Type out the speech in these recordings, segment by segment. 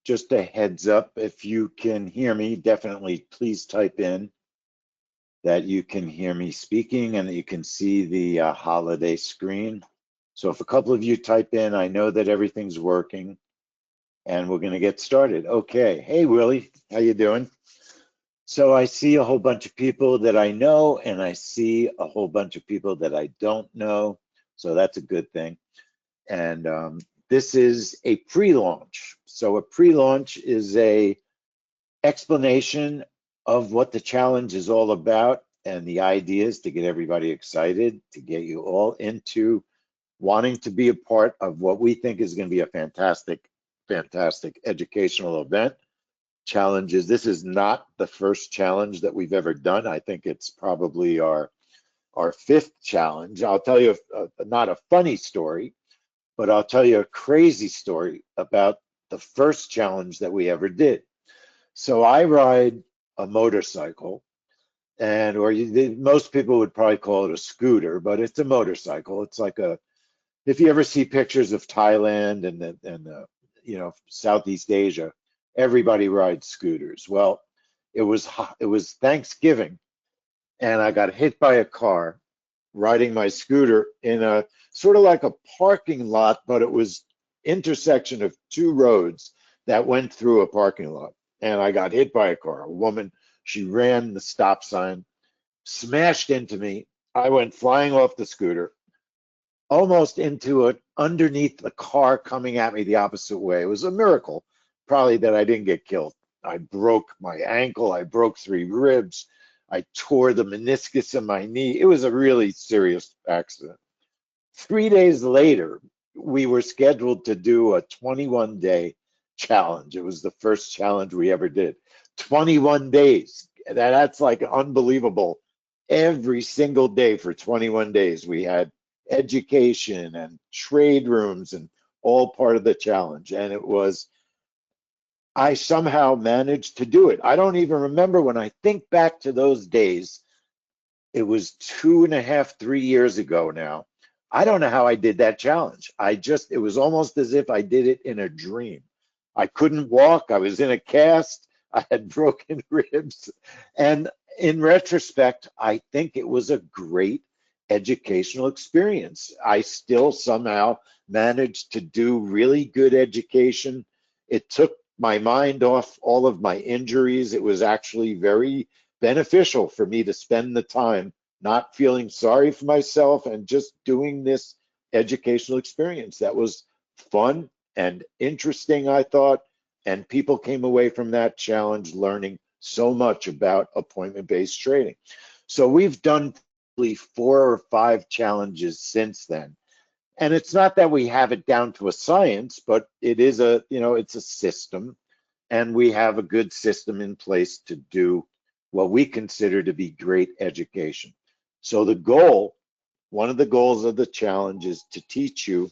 just a heads up, if you can hear me, definitely please type in that you can hear me speaking and that you can see the holiday screen. So if a couple of you type in, I know that everything's working, and we're going to get started. Okay. Hey, Willie, how you doing? So I see a whole bunch of people that I know, and I see a whole bunch of people that I don't know. So that's a good thing. And this is a pre-launch. So a pre-launch is a explanation of what the challenge is all about, and the idea is to get everybody excited, to get you all into wanting to be a part of what we think is going to be a fantastic educational event. Challenges. This is not the first challenge that we've ever done. I think it's probably our fifth challenge. I'll tell you not a funny story, but I'll tell you a crazy story about the first challenge that we ever did. So I ride a motorcycle, and most people would probably call it a scooter, but it's a motorcycle. It's like if you ever see pictures of Thailand and Southeast Asia, everybody rides scooters. Well, it was Thanksgiving, and I got hit by a car riding my scooter in a sort of like a parking lot, but it was intersection of two roads that went through a parking lot. And I got hit by a car. A woman, she ran the stop sign, smashed into me. I went flying off the scooter, almost into it, underneath the car coming at me the opposite way. It was a miracle, probably, that I didn't get killed. I broke my ankle. I broke 3 ribs. I tore the meniscus in my knee. It was a really serious accident. 3 days later, we were scheduled to do a 21-day challenge. It was the first challenge we ever did. 21 days. That's like unbelievable. Every single day for 21 days, we had education and trade rooms and all part of the challenge. And I somehow managed to do it. I don't even remember. When I think back to those days, it was 2.5, 3 years ago now. I don't know how I did that challenge. It was almost as if I did it in a dream. I couldn't walk. I was in a cast. I had broken ribs. And in retrospect, I think it was a great educational experience. I still somehow managed to do really good education. It took my mind off all of my injuries. It was actually very beneficial for me to spend the time not feeling sorry for myself and just doing this educational experience. That was fun and interesting, I thought, and people came away from that challenge learning so much about appointment-based trading. So we've done 4 or 5 challenges since then. And it's not that we have it down to a science, but it is it's a system, and we have a good system in place to do what we consider to be great education. So one of the goals of the challenge is to teach you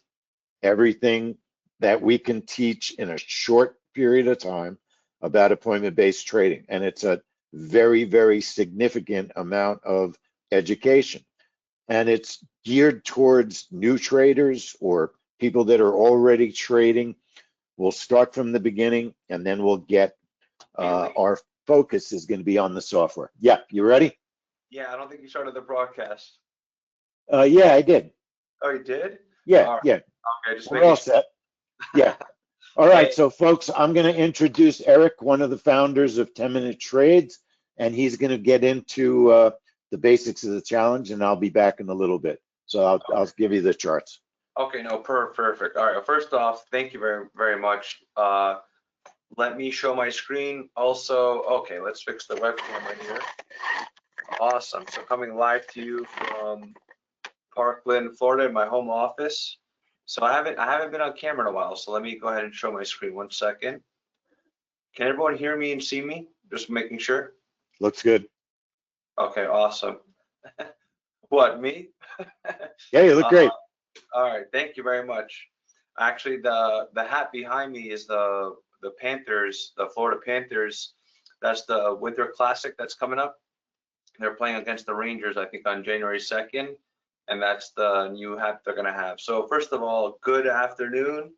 everything that we can teach in a short period of time about appointment-based trading. And it's a very, very significant amount of education. And it's geared towards new traders or people that are already trading. We'll start from the beginning, and then we'll get our focus is going to be on the software. Yeah, you ready? Yeah, I don't think you started the broadcast. Yeah, I did. Oh, you did? Yeah, right. yeah. Okay, just We're all set. Yeah. All right, Hey. so folks, I'm going to introduce Eric, one of the founders of 10-Minute Trades, and he's going to get into the basics of the challenge, and I'll be back in a little bit. So I'll give you the charts. Okay, no, perfect. All right, first off, thank you very, very much. Let me show my screen. Also, okay, let's fix the webcam right here. Awesome. So coming live to you from Parkland, Florida, in my home office. So I haven't been on camera in a while. So let me go ahead and show my screen. 1 second. Can everyone hear me and see me? Just making sure. Looks good. Okay, awesome. What, me? Yeah, you look great. All right, thank you very much. Actually, the hat behind me is the Panthers, the Florida Panthers. That's the Winter Classic that's coming up. They're playing against the Rangers, I think, on January 2nd, and that's the new hat they're gonna have. So first of all, good afternoon.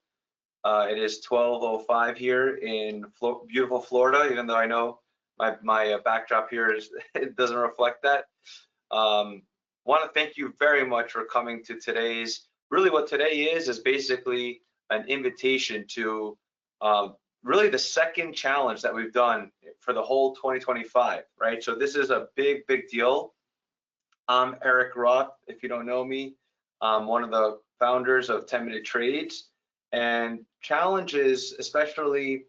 It is 12:05 here in beautiful Florida, even though I know my backdrop here it doesn't reflect that. Want to thank you very much for coming to today's. Really, what today is basically an invitation to really the second challenge that we've done for the whole 2025, right? So this is a big deal. I'm Eric Roth. If you don't know me, I'm one of the founders of 10-Minute Trades, and challenges, especially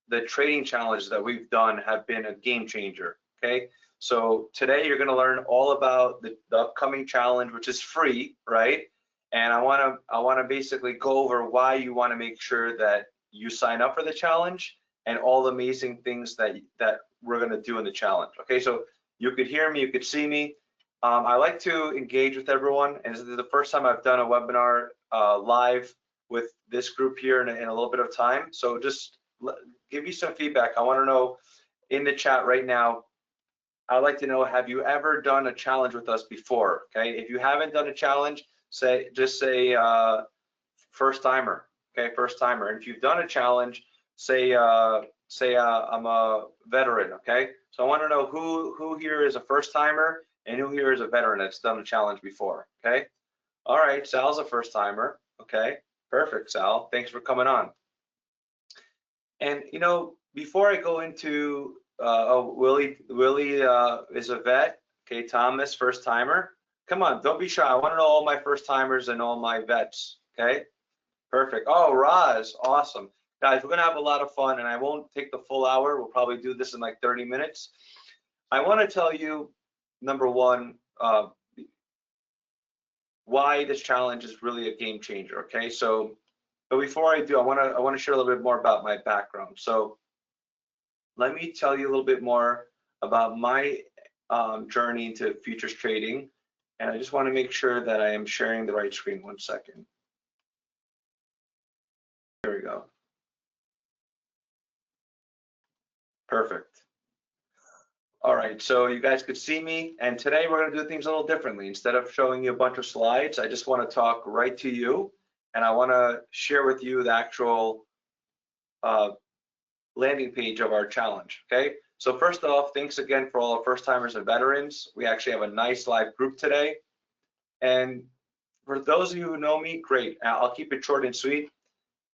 the trading challenges that we've done, have been a game changer. Okay, so today you're going to learn all about the upcoming challenge, which is free, right? And I want to basically go over why you want to make sure that you sign up for the challenge and all the amazing things that we're going to do in the challenge. Okay, so you could hear me, you could see me. I like to engage with everyone, and this is the first time I've done a webinar live with this group here in a little bit of time. So just give me some feedback. I want to know in the chat right now. I'd like to know, have you ever done a challenge with us before? Okay, if you haven't done a challenge, just say first timer. Okay, first timer. And if you've done a challenge, say I'm a veteran. Okay, so I want to know who here is a first timer and who here is a veteran that's done a challenge before. Okay, all right, Sal's a first timer. Okay, perfect, Sal. Thanks for coming on. And you know, before I go into Willie is a vet. Okay, Thomas, first timer. Come on, don't be shy. I want to know all my first timers and all my vets. Okay, perfect. Oh, Roz, awesome. Guys, we're gonna have a lot of fun, and I won't take the full hour. We'll probably do this in like 30 minutes. I want to tell you, number one, why this challenge is really a game changer. Okay, so, but before I do, I want to share a little bit more about my background. So let me tell you a little bit more about my journey into futures trading, and I just want to make sure that I am sharing the right screen. 1 second. Here we go. Perfect. All right, so you guys could see me, and today we're going to do things a little differently. Instead of showing you a bunch of slides, I just want to talk right to you, and I want to share with you the actual landing page of our challenge. Okay, so first off, thanks again for all our first timers and veterans. We actually have a nice live group today, and for those of you who know me, great. I'll keep it short and sweet.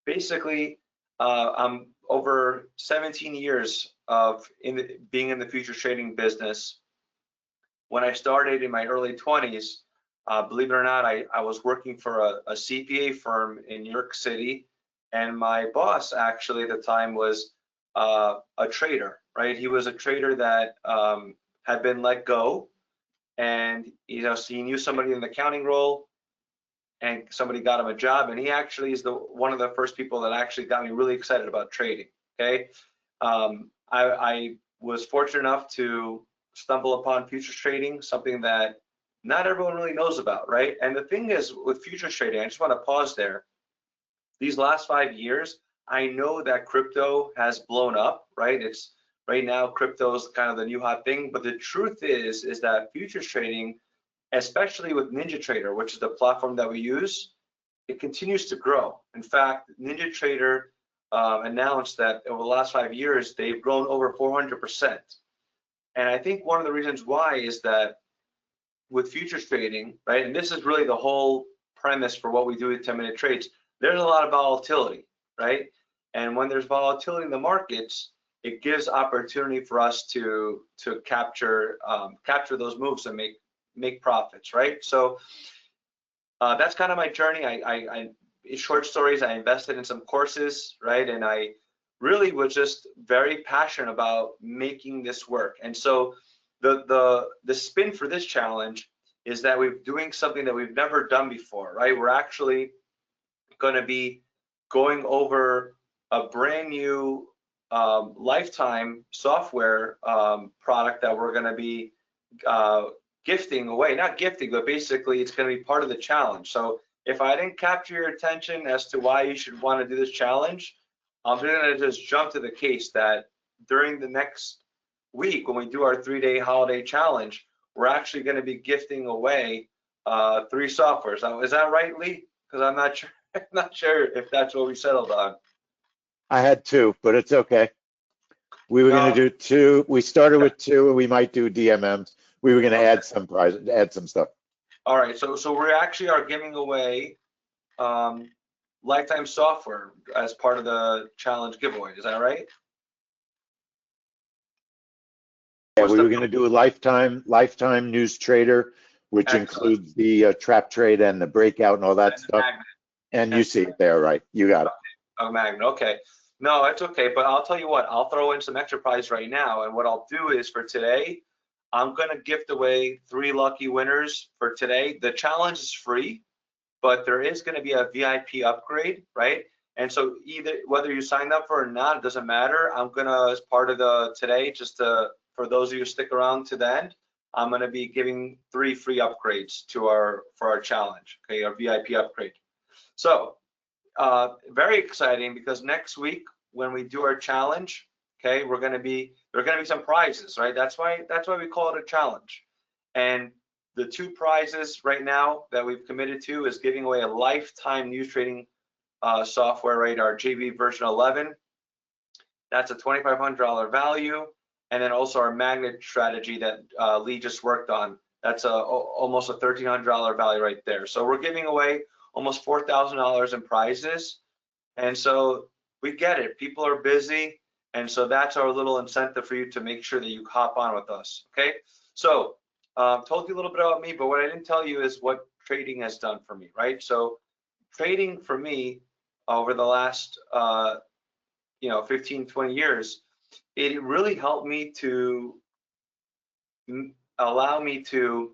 Basically, I'm over 17 years of being in the futures trading business. When I started in my early 20s, believe it or not, I was working for a CPA firm in New York City, and my boss actually at the time was a trader, right? He was a trader that had been let go, and so he knew somebody in the accounting role, and somebody got him a job, and he actually is one of the first people that actually got me really excited about trading. Okay, I was fortunate enough to stumble upon futures trading, something that not everyone really knows about, right? And the thing is, with futures trading, I just want to pause there. These last 5 years, I know that crypto has blown up, right? It's right now, crypto is kind of the new hot thing, but the truth is that futures trading, especially with NinjaTrader, which is the platform that we use, it continues to grow. In fact, NinjaTrader announced that over the last 5 years, they've grown over 400%. And I think one of the reasons why is that with futures trading, right, and this is really the whole premise for what we do with 10-minute trades, there's a lot of volatility, right? And when there's volatility in the markets, it gives opportunity for us to capture those moves and make profits, right? So that's kind of my journey. In short stories, I invested in some courses, right? And I really was just very passionate about making this work. And so the spin for this challenge is that we're doing something that we've never done before, right? We're actually going to be going over a brand new lifetime software product that we're going to be gifting away. Not gifting, but basically it's going to be part of the challenge. So if I didn't capture your attention as to why you should want to do this challenge, I'm going to just jump to the case that during the next week, when we do our 3-day holiday challenge, we're actually going to be gifting away 3 softwares. Now, is that right, Lee? Because I'm not sure. I'm not sure if that's what we settled on. I had two, but it's okay. We were No. gonna do two. We started with two, and we might do DMMs. We were gonna add some prizes, add some stuff. All right, so we actually are giving away lifetime software as part of the challenge giveaway. Is that right? Yeah, What's we the were gonna do a lifetime news trader, which Excellent. includes the trap trade and the breakout and all that stuff. magnet? And you see it there, right? You got it. Oh, magnet. Okay. No, it's okay. But I'll tell you what. I'll throw in some extra prize right now. And what I'll do is for today, I'm gonna gift away 3 lucky winners for today. The challenge is free, but there is gonna be a VIP upgrade, right? And so either whether you signed up for it or not, it doesn't matter. I'm gonna, as part of the today, just to for those of you who stick around to the end, I'm gonna be giving 3 free upgrades to for our challenge, okay, our VIP upgrade. So very exciting because next week when we do our challenge, okay, there are gonna be some prizes, right? That's why we call it a challenge. And the 2 prizes right now that we've committed to is giving away a lifetime news trading software, right? Our JV version 11. That's a $2,500 value. And then also our magnet strategy that Lee just worked on. That's almost a $1,300 value right there. So we're giving away almost $4,000 in prizes. And so we get it. People are busy. And so that's our little incentive for you to make sure that you hop on with us. Okay. So told you a little bit about me, but what I didn't tell you is what trading has done for me, right? So trading for me over the last 15, 20 years, it really helped me to allow me to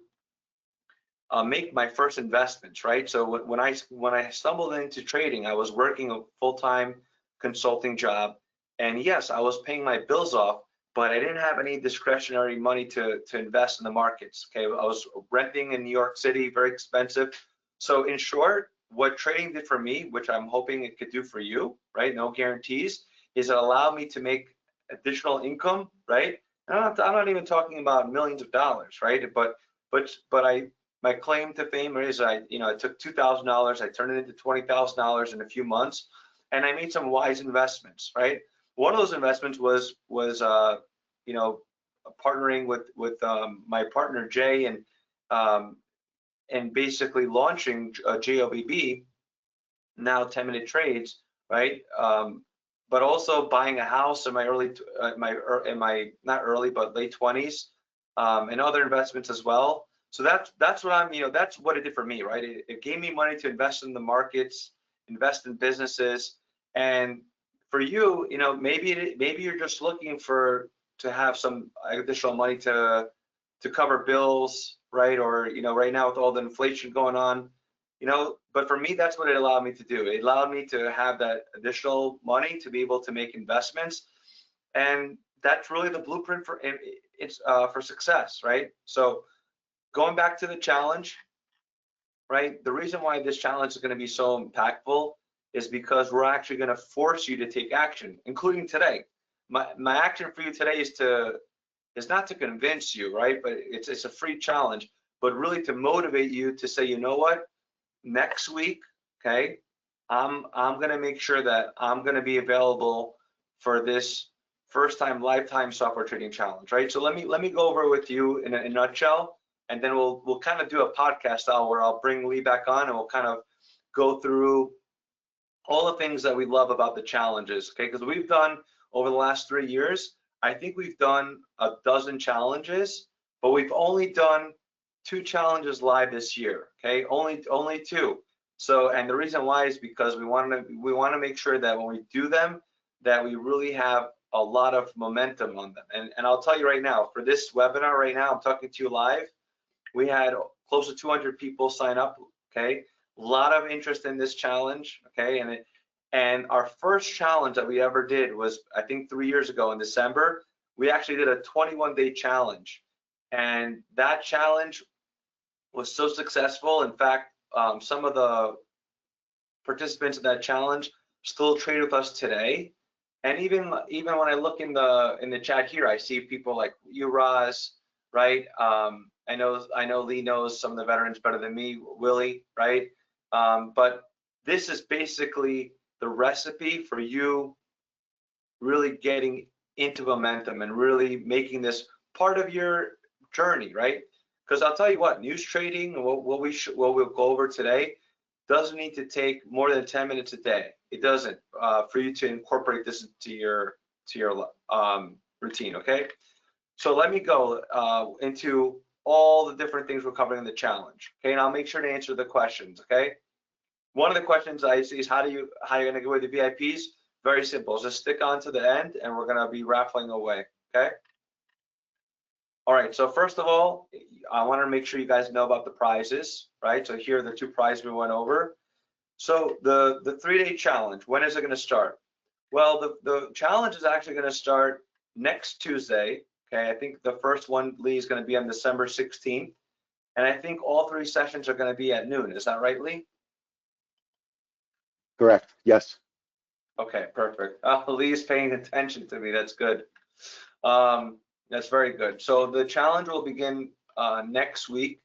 make my first investments, right? So when I stumbled into trading, I was working a full-time consulting job, and yes, I was paying my bills off, but I didn't have any discretionary money to invest in the markets. Okay, I was renting in New York City, very expensive. So in short, what trading did for me, which I'm hoping it could do for you, right? No guarantees, is it allowed me to make additional income, right? And I'm not even talking about millions of dollars, right? But my claim to fame is I took $2,000, I turned it into $20,000 in a few months, and I made some wise investments, right? One of those investments was partnering with my partner Jay and basically launching JOBB, now 10-minute trades, right? But also buying a house in my not early but late 20s, and other investments as well. So that's what that's what it did for me, right? It gave me money to invest in the markets, invest in businesses, and for you, maybe you're just looking to have some additional money to cover bills, right? Or right now with all the inflation going on, but for me, that's what it allowed me to do. It allowed me to have that additional money to be able to make investments, and that's really the blueprint for success, right? So going back to the challenge, right? The reason why this challenge is going to be so impactful is because we're actually going to force you to take action, including today. My action for you today is not to convince you, right? But it's a free challenge, but really to motivate you to say, you know what? Next week, okay, I'm going to make sure that I'm going to be available for this first time lifetime software trading challenge, right? So let me go over with you in a nutshell, and then we'll kind of do a podcast style where I'll bring Lee back on and we'll kind of go through all the things that we love about the challenges, okay? Because we've done over the last 3 years, I think we've done a dozen challenges, but we've only done 2 challenges live this year, okay? Only 2. So, and the reason why is because we want to make sure that when we do them, that we really have a lot of momentum on them. And I'll tell you right now, for this webinar right now, I'm talking to you live, we had close to 200 people sign up, okay? A lot of interest in this challenge, okay? And our first challenge that we ever did was, I think 3 years ago in December, we actually did a 21-day challenge. And that challenge was so successful. In fact, some of the participants in that challenge still trade with us today. And even when I look in the chat here, I see people like you, Roz, right? I know Lee knows some of the veterans better than me, Willie, right? But this is basically the recipe for you really getting into momentum and really making this part of your journey, right? Because I'll tell you what, news trading and what we'll go over today doesn't need to take more than 10 minutes a day. It doesn't for you to incorporate this into your routine, okay? So let me go into all the different things we're covering in the challenge, okay? And I'll make sure to answer the questions, okay? One of the questions I see is how are you gonna go with the VIPs? Very simple, just stick on to the end and we're gonna be raffling away, okay? All right, so first of all, I wanna make sure you guys know about the prizes, right? So here are the 2 prizes we went over. So the 3-day challenge, when is it gonna start? Well, the challenge is actually gonna start next Tuesday, okay? I think the first one, Lee, is gonna be on December 16th. And I think all 3 sessions are gonna be at noon, is that right, Lee? Correct. Yes. Okay, perfect. Lee's paying attention to me. That's good. That's very good. So the challenge will begin next week,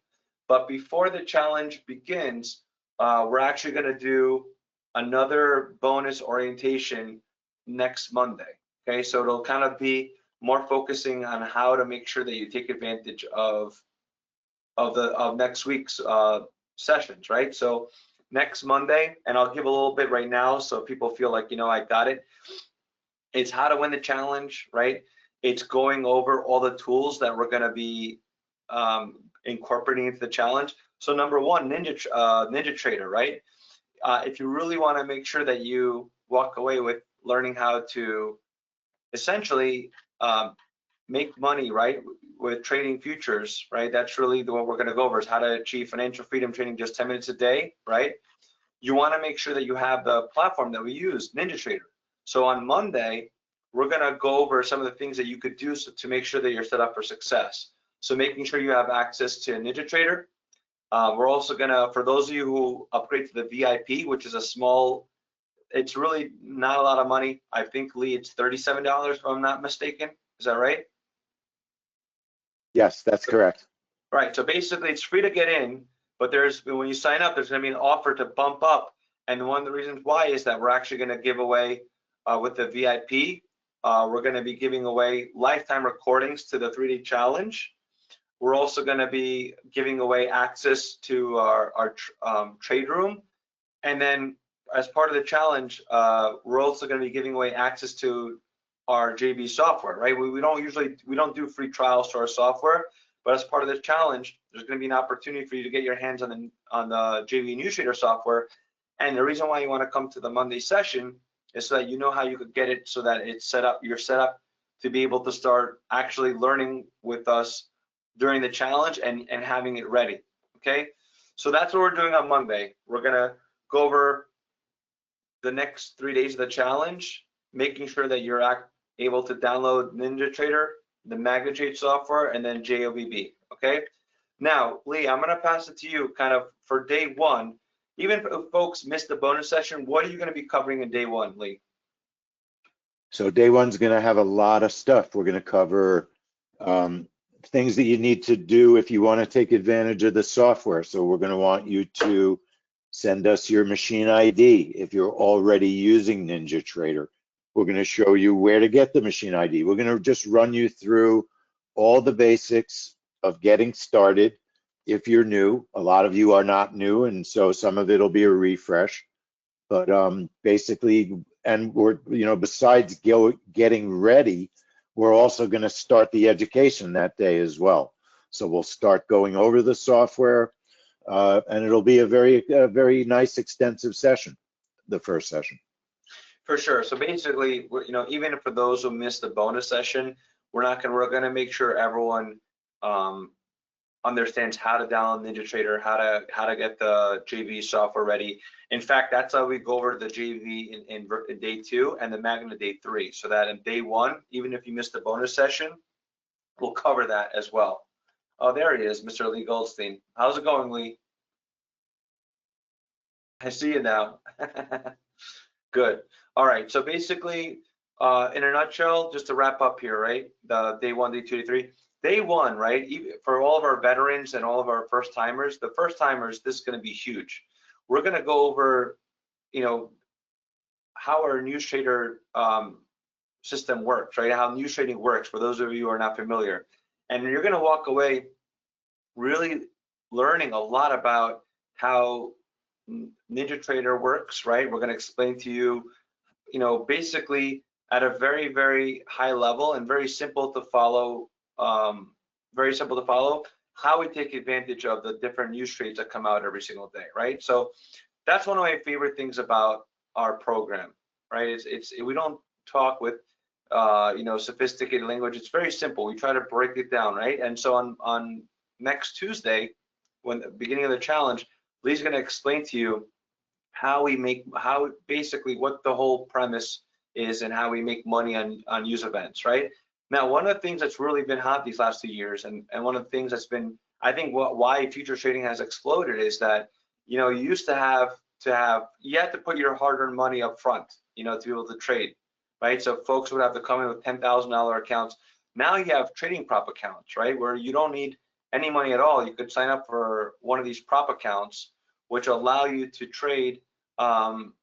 but before the challenge begins, we're actually going to do another bonus orientation next Monday. Okay, so it'll kind of be more focusing on how to make sure that you take advantage of next week's sessions, right? So next Monday, and I'll give a little bit right now so people feel like, you know, I got it. It's how to win the challenge, right? It's going over all the tools that we're gonna be incorporating into the challenge. So number 1, NinjaTrader, right? If you really wanna make sure that you walk away with learning how to essentially make money, right, with trading futures, right? That's really what we're going to go over is how to achieve financial freedom trading just 10 minutes a day, right? You want to make sure that you have the platform that we use, NinjaTrader. So on Monday, we're going to go over some of the things that you could do to make sure that you're set up for success. So making sure you have access to NinjaTrader. We're also going to, for those of you who upgrade to the VIP, which is a small, it's really not a lot of money. I think, Lee, it's $37 if I'm not mistaken. Is that right? Yes, that's correct. Right, so basically it's free to get in, but when you sign up, there's gonna be an offer to bump up. And one of the reasons why is that we're actually gonna give away, with the VIP, we're gonna be giving away lifetime recordings to the 3-day challenge. We're also gonna be giving away access to our trade room. And then as part of the challenge, we're also gonna be giving away access to our JV software, right? We don't do free trials to our software, but as part of the challenge, there's going to be an opportunity for you to get your hands on the JV NewsTrader software. And the reason why you want to come to the Monday session is so that you know how you could get it, so that it's set up. You're set up to be able to start actually learning with us during the challenge and having it ready. Okay, so that's what we're doing on Monday. We're going to go over the next 3 days of the challenge, making sure that you're able to download NinjaTrader, the MagnaTrade software, and then JOBB, okay? Now, Lee, I'm gonna pass it to you kind of for day 1. Even if folks missed the bonus session, what are you gonna be covering in day 1, Lee? So day 1's gonna have a lot of stuff. We're gonna cover things that you need to do if you wanna take advantage of the software. So we're gonna want you to send us your machine ID if you're already using NinjaTrader. We're going to show you where to get the machine ID. We're going to just run you through all the basics of getting started. If you're new, a lot of you are not new, and so some of it'll be a refresh. But basically, and we're, you know, besides getting ready, we're also going to start the education that day as well. So we'll start going over the software, and it'll be a very nice, extensive session, the first session. For sure. So basically, you know, even for those who missed the bonus session, we're gonna make sure everyone understands how to download NinjaTrader, how to get the JV software ready. In fact, that's how we go over the JV in day 2 and the Magna day 3. So that in day 1, even if you missed the bonus session, we'll cover that as well. Oh, there he is, Mr. Lee Goldstein. How's it going, Lee? I see you now. Good. All right, so basically, in a nutshell, just to wrap up here, right? The day 1, day 2, day 3. Day 1, right? For all of our veterans and all of our first timers, this is going to be huge. We're going to go over how our NewsTrader system works, right? How news trading works for those of you who are not familiar. And you're going to walk away really learning a lot about how NinjaTrader works, right? We're going to explain to you, basically at a very, very high level and very simple to follow, how we take advantage of the different news trades that come out every single day, right? So that's one of my favorite things about our program, right? We don't talk with sophisticated language. It's very simple. We try to break it down, right? And so on next Tuesday, when the beginning of the challenge, Lee's going to explain to you basically what the whole premise is and how we make money on news events, right? Now, one of the things that's really been hot these last 2 years, and one of the things that's been, I think, why futures trading has exploded is that, you used to have you had to put your hard-earned money up front, to be able to trade, right? So folks would have to come in with $10,000 accounts. Now you have trading prop accounts, right? Where you don't need any money at all. You could sign up for one of these prop accounts, which allow you to trade an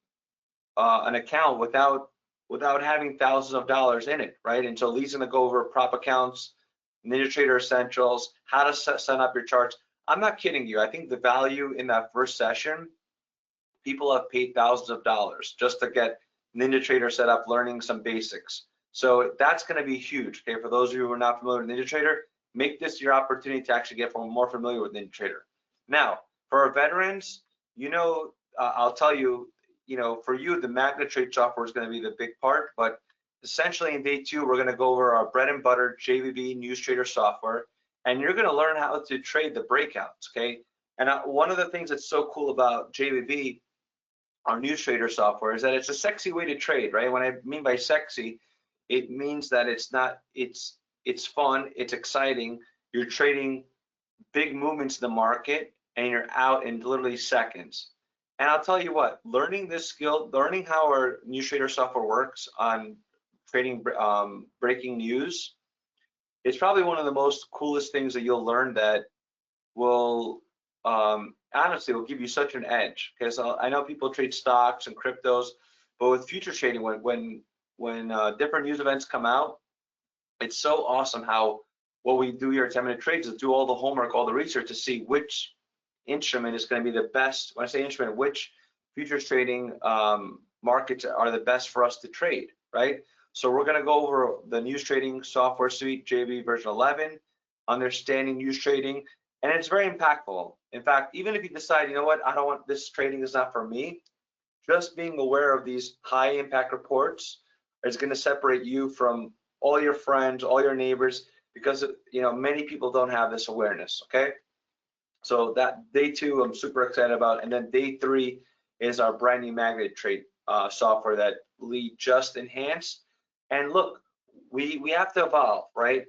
account without having thousands of dollars in it, right? And so Lee's gonna go over prop accounts, NinjaTrader Essentials, how to set up your charts. I'm not kidding you. I think the value in that first session, people have paid thousands of dollars just to get NinjaTrader set up, learning some basics. So that's going to be huge. Okay, for those of you who are not familiar with NinjaTrader, make this your opportunity to actually get more familiar with NinjaTrader. Now, for our veterans, I'll tell you, for you, the MagnaTrade software is going to be the big part. But essentially, in day 2, we're going to go over our bread and butter JVB NewsTrader software, and you're going to learn how to trade the breakouts. Okay, and one of the things that's so cool about JVB, our NewsTrader software, is that it's a sexy way to trade, right? When I mean by sexy, it means that it's fun, it's exciting. You're trading big movements in the market, and you're out in literally seconds. And I'll tell you what, learning this skill, learning how our NewsTrader software works on trading breaking news, is probably one of the most coolest things that you'll learn that will honestly will give you such an edge. Because I know people trade stocks and cryptos, but with future trading, when different news events come out, it's so awesome how what we do here at 10-Minute Trades is do all the homework, all the research to see which instrument is going to be the best. When I say instrument, which futures trading markets are the best for us to trade, right? So we're going to go over the news trading software suite, JV version 11, understanding news trading, and it's very impactful. In fact, even if you decide, I don't want this trading is not for me, just being aware of these high impact reports is going to separate you from all your friends, all your neighbors, because many people don't have this awareness. Okay, so that day 2 I'm super excited about, and then day 3 is our brand new MagnaTrade software that Lee just enhanced. And look, we have to evolve, right?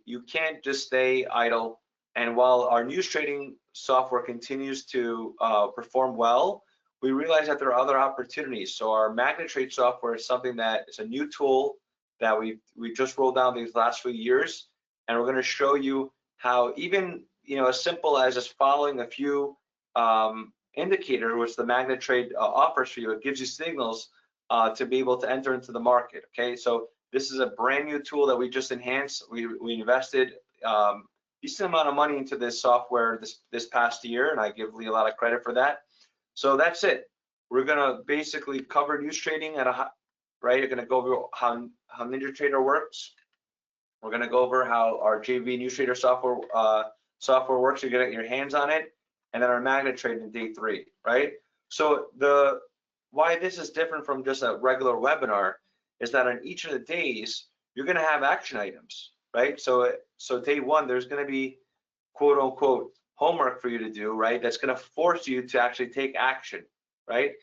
You can't just stay idle. And while our news trading software continues to perform well, we realize that there are other opportunities. So our MagnaTrade software is something that is a new tool that we just rolled down these last few years, and we're going to show you how even as simple as just following a few indicators, which the MagnaTrade offers for you, it gives you signals to be able to enter into the market. Okay, so this is a brand new tool that we just enhanced. We invested decent amount of money into this software this past year, and I give Lee a lot of credit for that. So that's it. We're gonna basically cover news trading right. You're gonna go over how NinjaTrader works. We're gonna go over how our JV NewsTrader software works. You're gonna get your hands on it, and then our MagnaTrade in day 3, right? So why this is different from just a regular webinar is that on each of the days you're gonna have action items, right? So day 1, there's gonna be quote unquote homework for you to do, right? That's gonna force you to actually take action, right?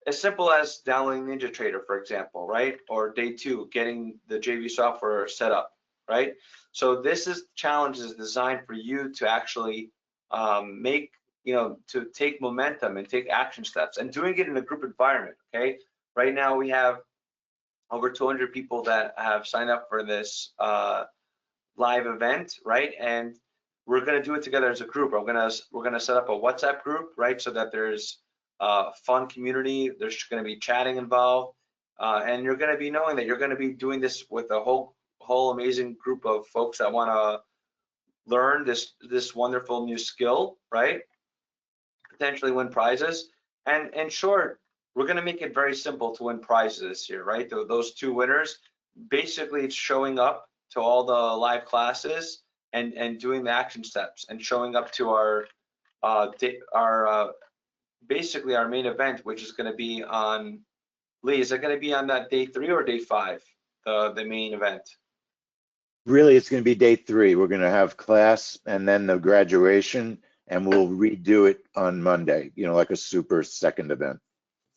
As simple as downloading NinjaTrader, for example, right? Or day 2, getting the JV software set up, right? So this challenge is designed for you to actually to take momentum and take action steps, and doing it in a group environment. Okay, right now we have over 200 people that have signed up for this live event, right? And we're going to do it together as a group. We're going to set up a WhatsApp group, right? So that there's fun community. There's going to be chatting involved, and you're going to be knowing that you're going to be doing this with a whole amazing group of folks that want to learn this wonderful new skill, right? Potentially win prizes. And in short, we're going to make it very simple to win prizes this year, right? Those two winners, basically it's showing up to all the live classes and doing the action steps and showing up to our basically our main event, which is going to be on, Lee, is it going to be on that day 3 or day 5, the main event? Really, it's going to be day 3. We're going to have class and then the graduation, and we'll redo it on Monday, you know, like a super second event.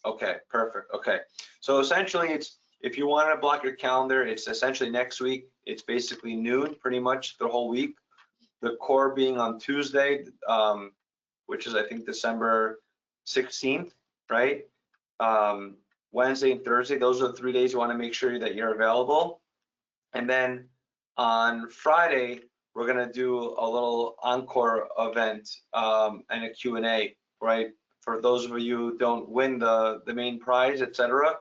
Okay, perfect. Okay, so essentially it's, if you want to block your calendar, it's essentially next week. It's basically noon pretty much the whole week. The core being on Tuesday, which is I think December 16th, right? Wednesday and Thursday, those are the 3 days you want to make sure that you're available. And then on Friday, we're gonna do a little encore event and a Q&A, right? For those of you who don't win the main prize, etc.,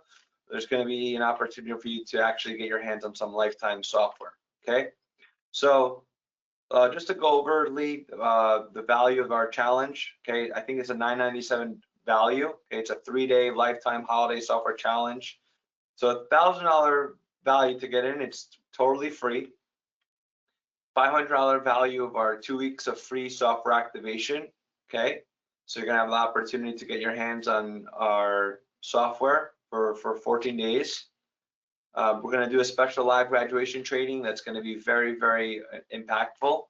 there's going to be an opportunity for you to actually get your hands on some lifetime software. Okay, so just to go over, Lee, the value of our challenge. Okay, I think it's a $997 value. Okay, it's a 3-day lifetime holiday software challenge. So $1,000 value to get in. It's totally free. $500 value of our 2 weeks of free software activation. Okay, so you're gonna have the opportunity to get your hands on our software for 14 days. We're gonna do a special live graduation training that's gonna be very, very impactful.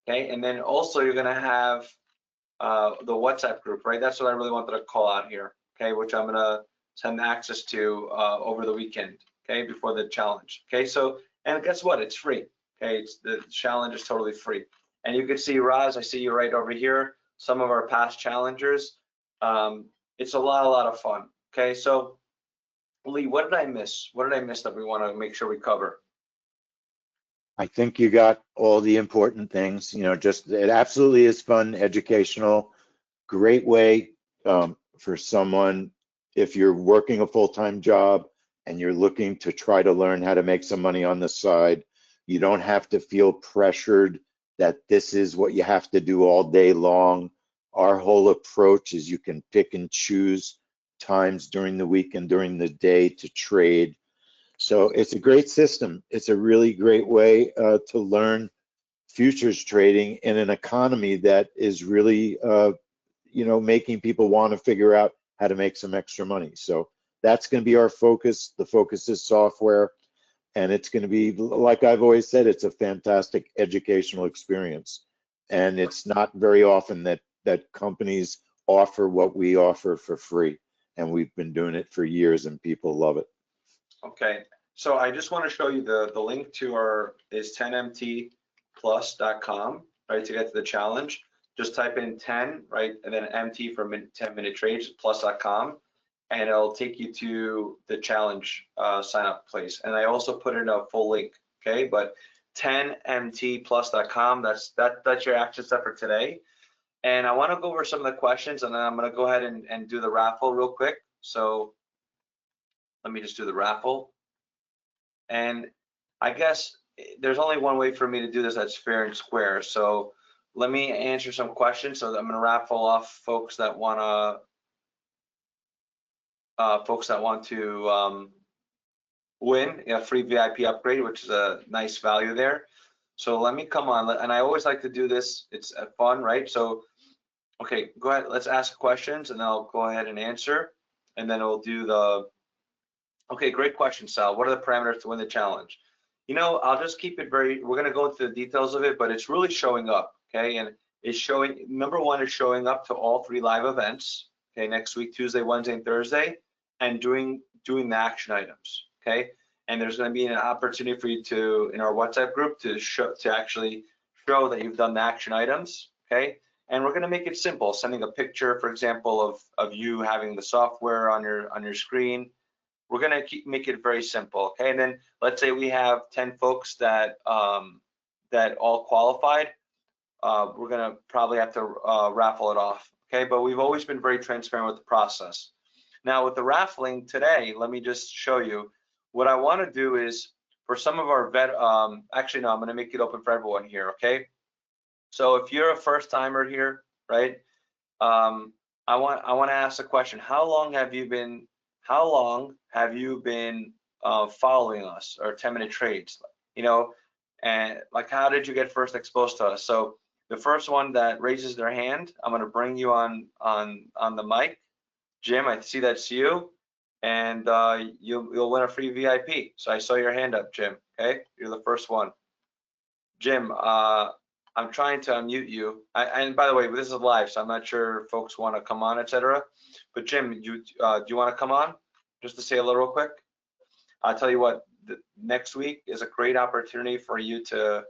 Okay, and then also you're gonna have the WhatsApp group, right? That's what I really wanted to call out here. Okay, which I'm gonna send access to over the weekend. Okay, before the challenge. Okay, so, and guess what? It's free. Okay, the challenge is totally free. And you can see, Roz, I see you right over here, some of our past challengers. It's a lot of fun. Okay, so Lee, what did I miss? What did I miss that we want to make sure we cover? I think you got all the important things, you know, just it absolutely is fun, educational, great way for someone, if you're working a full-time job and you're looking to try to learn how to make some money on the side, you don't have to feel pressured that this is what you have to do all day long. Our whole approach is you can pick and choose times during the week and during the day to trade. So it's a great system. It's a really great way to learn futures trading in an economy that is really, you know, making people want to figure out how to make some extra money. So that's going to be our focus. The focus is software, and it's going to be, like I've always said, it's a fantastic educational experience. And it's not very often that companies offer what we offer for free. And we've been doing it for years and people love it. Okay, so I just want to show you the link to our is 10mtplus.com, right, to get to the challenge. Just type in 10, right, and then MT for 10-minute trades, plus.com, and it'll take you to the challenge sign up place. And I also put in a full link, okay, but 10mtplus.com, that's your action step for today. And I want to go over some of the questions, and then I'm going to go ahead and do the raffle real quick. So let me just do the raffle. And I guess there's only one way for me to do this that's fair and square. So let me answer some questions. So I'm going to raffle off folks that want to win a free VIP upgrade, which is a nice value there. So let me come on, and I always like to do this. It's fun, right? So, okay, go ahead. Let's ask questions, and I'll go ahead and answer, and then we'll do the. Okay, great question, Sal. What are the parameters to win the challenge? You know, I'll just keep it very. We're gonna go into the details of it, but it's really showing up. Okay, and it's showing. Number one is showing up to all 3 live events. Okay, next week, Tuesday, Wednesday, and Thursday, and doing the action items. Okay. And there's going to be an opportunity for you to, in our WhatsApp group, to actually show that you've done the action items, okay? And we're going to make it simple, sending a picture, for example, of you having the software on your screen. We're going to make it very simple, okay? And then let's say we have 10 folks that that all qualified. We're going to probably have to raffle it off, okay? But we've always been very transparent with the process. Now with the raffling today, let me just show you. What I want to do is for some of our actually no, I'm going to make it open for everyone here, okay? So if you're a first timer here, right? I want to ask a question. How long have you been following us, or 10-minute trades? You know, and like, how did you get first exposed to us? So the first one that raises their hand, I'm going to bring you on the mic. Jim, I see that's you, and you'll win a free VIP. So I saw your hand up, Jim. Okay, you're the first one. Jim, I'm trying to unmute you. And by the way, this is live, so I'm not sure if folks want to come on, etc. But Jim, do you want to come on just to say hello real quick? I'll tell you what, next week is a great opportunity for you to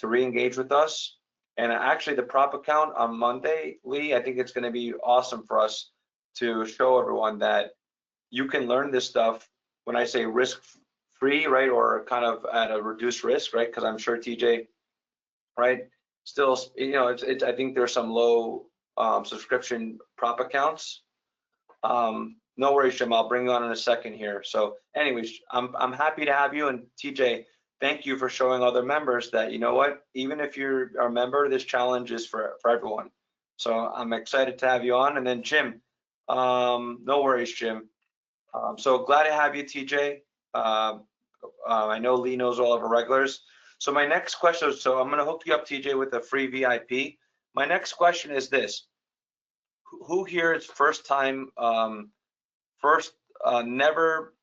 re-engage with us. And actually, the prop account on Monday, Lee, I think it's going to be awesome for us to show everyone that you can learn this stuff. When I say risk-free, right, or kind of at a reduced risk, right? Because I'm sure TJ, right, still, you know, I think there's some low subscription prop accounts. No worries, Jim. I'll bring you on in a second here. So, anyways, I'm happy to have you. And TJ, thank you for showing other members that, you know what, even if you're a member, this challenge is for everyone. So I'm excited to have you on. And then Jim, no worries, Jim. So glad to have you, TJ. I know Lee knows all of our regulars. So my next question, so I'm going to hook you up, TJ, with a free VIP. My next question is this: who here is first time, never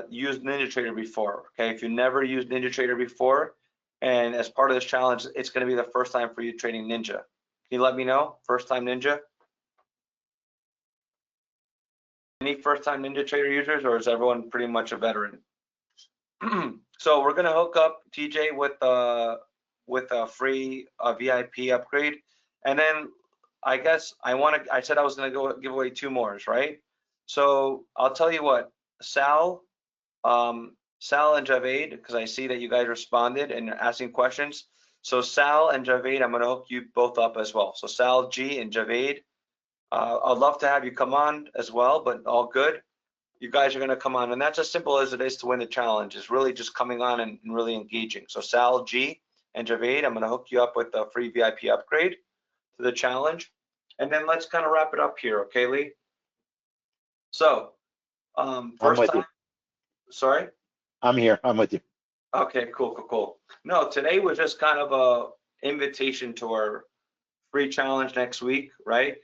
used NinjaTrader before? Okay, if you never used NinjaTrader before, and as part of this challenge, it's going to be the first time for you trading Ninja. Can you let me know? First time Ninja? Any first time NinjaTrader users, or is everyone pretty much a veteran? So we're going to hook up TJ with a free VIP upgrade, and then I guess I said I was going to go give away 2 more, right? So I'll tell you what, Sal and Javed, because I see that you guys responded and asking questions. So Sal and Javed, I'm going to hook you both up as well. So Sal G and Javed, I'd love to have you come on as well, but all good. You guys are going to come on, and that's as simple as it is to win the challenge. Is really just coming on and really engaging. So Sal G and Javed, I'm going to hook you up with a free VIP upgrade to the challenge, and then let's kind of wrap it up here, okay, Lee? So first time. Sorry? I'm here. I'm with you. Okay, cool. No, today was just kind of a invitation to our free challenge next week, right?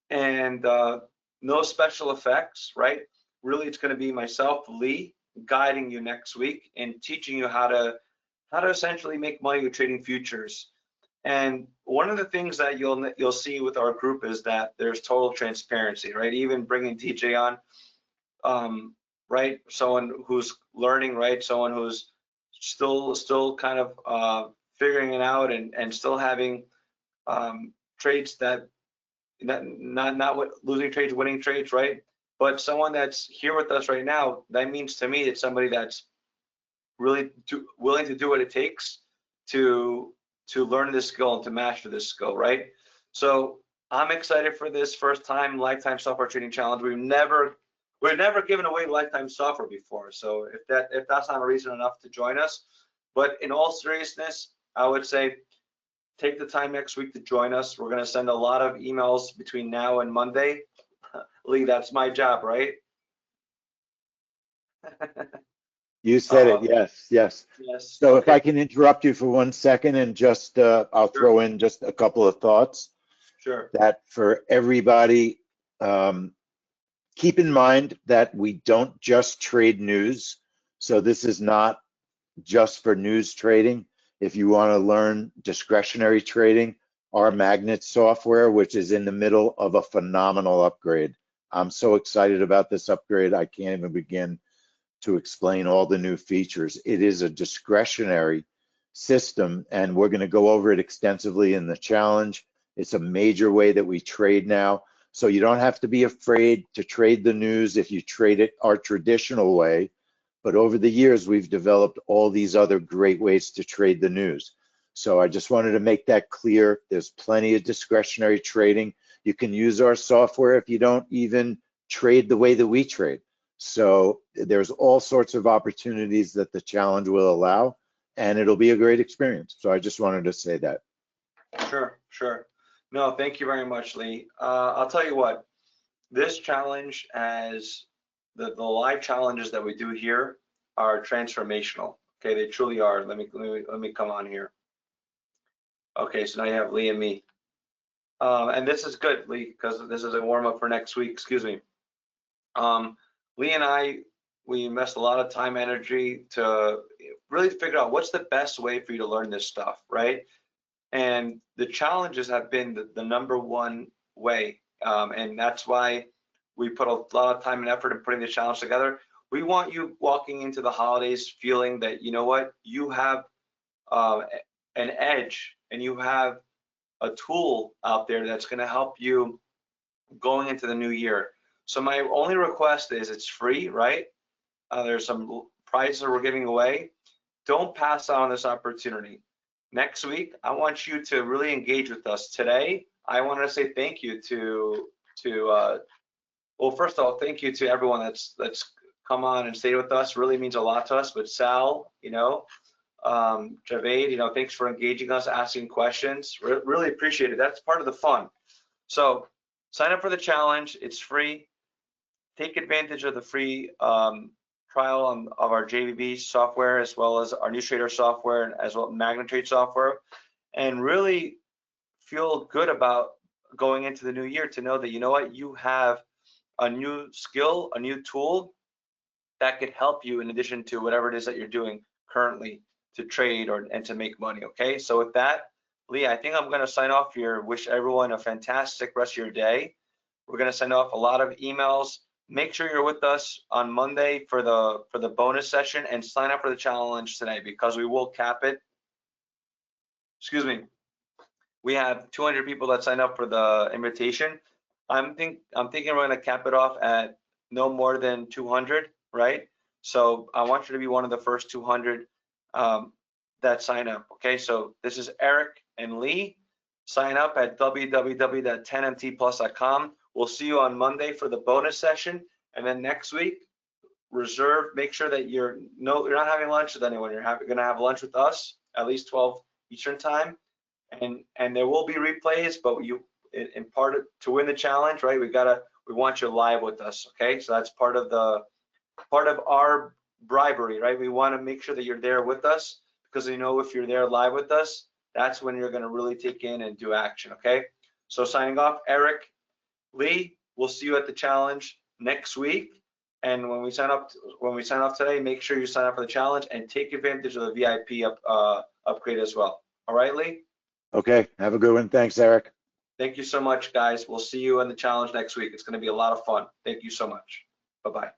And no special effects, right? Really, it's going to be myself, Lee, guiding you next week and teaching you how to essentially make money with trading futures. And one of the things that you'll see with our group is that there's total transparency, right? Even bringing TJ on, right? Someone who's learning, right? Someone who's still kind of figuring it out and still having trades that not what losing trades, winning trades, right? But someone that's here with us right now, that means to me it's somebody that's really willing to do what it takes to learn this skill and to master this skill, right? So I'm excited for this first time lifetime software trading challenge. We've never given away lifetime software before, so if that's not a reason enough to join us. But in all seriousness, I would say take the time next week to join us. We're going to send a lot of emails between now and Monday. Lee, that's my job, right? You said it. Yes. Yes. So okay. if I can interrupt you for 1 second and just I'll throw in just a couple of thoughts. Sure. That for everybody, keep in mind that we don't just trade news. So this is not just for news trading. If you want to learn discretionary trading, our Magnet software, which is in the middle of a phenomenal upgrade. I'm so excited about this upgrade. I can't even begin to explain all the new features. It is a discretionary system, and we're going to go over it extensively in the challenge. It's a major way that we trade now. So you don't have to be afraid to trade the news if you trade it our traditional way. But over the years, we've developed all these other great ways to trade the news. So I just wanted to make that clear. There's plenty of discretionary trading. You can use our software if you don't even trade the way that we trade. So there's all sorts of opportunities that the challenge will allow, and it'll be a great experience. So I just wanted to say that. Sure, sure. No, thank you very much, Lee. I'll tell you what, this challenge, as the live challenges that we do here are transformational. Okay, they truly are. Let me come on here. Okay, so now you have Lee and me. And this is good, Lee, because this is a warm up for next week, excuse me. Lee and I, we invest a lot of time, energy to really figure out what's the best way for you to learn this stuff, right? And the challenges have been the number one way. And that's why we put a lot of time and effort in putting the challenge together. We want you walking into the holidays feeling that, you know what, you have an edge and you have a tool out there that's going to help you going into the new year. So my only request is it's free, right? There's some prizes that we're giving away. Don't pass on this opportunity. Next week, I want you to really engage with us. Today, I want to say thank you to well, first of all, thank you to everyone that's come on and stayed with us. Really means a lot to us. But Sal, you know, Javed, you know, thanks for engaging us, asking questions. Really appreciate it. That's part of the fun. So sign up for the challenge. It's free. Take advantage of the free trial of our JVB software, as well as our NewsTrader software, and as well as MagnaTrade software, and really feel good about going into the new year to know that, you know what, you have a new skill, a new tool that could help you in addition to whatever it is that you're doing currently to trade and to make money. Okay, so with that, Lee, I think I'm going to sign off here. Wish everyone a fantastic rest of your day. We're going to send off a lot of emails. Make sure you're with us on Monday for the bonus session, and sign up for the challenge today, because we will cap it. Excuse me. We have 200 people that signed up for the invitation. I'm thinking we're going to cap it off at no more than 200, right? So I want you to be one of the first 200 that sign up. Okay, so this is Eric and Lee. Sign up at www.10mtplus.com. We'll see you on Monday for the bonus session, and then next week, make sure that you're not having lunch with anyone. You're going to have lunch with us at least 12 Eastern time, and there will be replays. But in part to win the challenge, right? We want you live with us. Okay, so that's part of our bribery, right? We want to make sure that you're there with us, because you know if you're there live with us, that's when you're going to really take in and do action. Okay, so signing off, Eric, Lee, we'll see you at the challenge next week. And when we sign up today, make sure you sign up for the challenge and take advantage of the VIP upgrade as well. All right, Lee? Okay, have a good one. Thanks, Eric. Thank you so much, guys. We'll see you in the challenge next week. It's going to be a lot of fun. Thank you so much. Bye-bye.